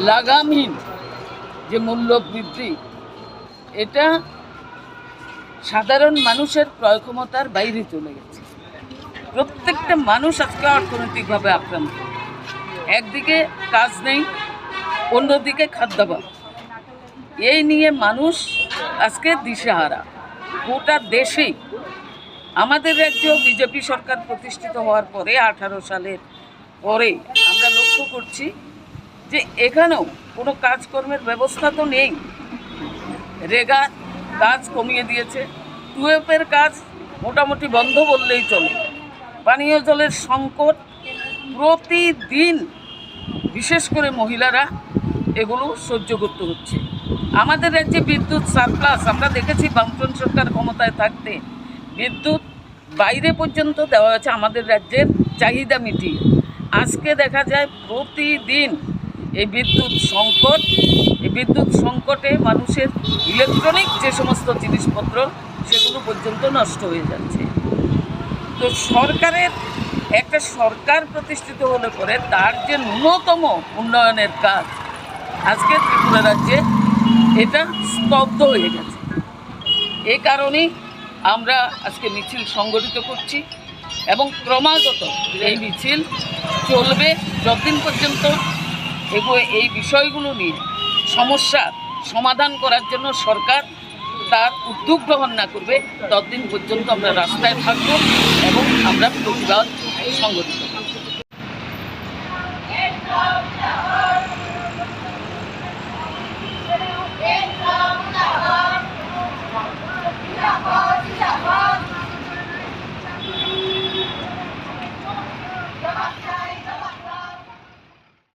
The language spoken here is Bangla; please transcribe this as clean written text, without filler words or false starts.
লাগামহীন যে মূল্য বৃদ্ধি, এটা সাধারণ মানুষের ক্রয় ক্ষমতার বাইরে চলে গেছে। প্রত্যেকটা মানুষ আজকে অর্থনৈতিকভাবে আক্রান্ত। একদিকে কাজ নেই, অন্যদিকে খাদ্যাভাব। এই নিয়ে মানুষ আজকে দিশেহারা। গোটা দেশেই আমাদের রাজ্যেও বিজেপি সরকার প্রতিষ্ঠিত হওয়ার পরে 18 সালের পরে আমরা লক্ষ্য করছি যে এখানেও কোনো কাজকর্মের ব্যবস্থা তো নেই। রেগা কাজ কমিয়ে দিয়েছে, টুয়েপের কাজ মোটামুটি বন্ধ বললেই চলে। পানীয় জলের সংকট প্রতিদিন, বিশেষ করে মহিলারা এগুলো সহ্য করতে হচ্ছে। আমাদের রাজ্যে বিদ্যুৎ সারপ্লাস, আমরা দেখেছি বামফ্রন্ট সরকার ক্ষমতায় থাকতে বিদ্যুৎ বাইরে পর্যন্ত দেওয়া হয়েছে আমাদের রাজ্যের চাহিদা মিটিয়ে। আজকে দেখা যায় প্রতিদিন এই বিদ্যুৎ সংকটে মানুষের ইলেকট্রনিক যে সমস্ত জিনিসপত্র সেগুলো পর্যন্ত নষ্ট হয়ে যাচ্ছে। তো একটা সরকার প্রতিষ্ঠিত হলে পরে তার যে ন্যূনতম উন্নয়নের কাজ আজকে ত্রিপুরা রাজ্যে এটা স্তব্ধ হয়ে গেছে। এই কারণেই আমরা আজকে মিছিল সংগঠিত করছি এবং ক্রমাগত এই মিছিল চলবে যতদিন পর্যন্ত এই বিষয়গুলো নিয়ে সমস্যার সমাধান করার জন্য সরকার তার উদ্যোগ গ্রহণ না করবে, ততদিন পর্যন্ত আমরা রাস্তায় থাকব এবং আমরা প্রতিবাদ সংগঠিত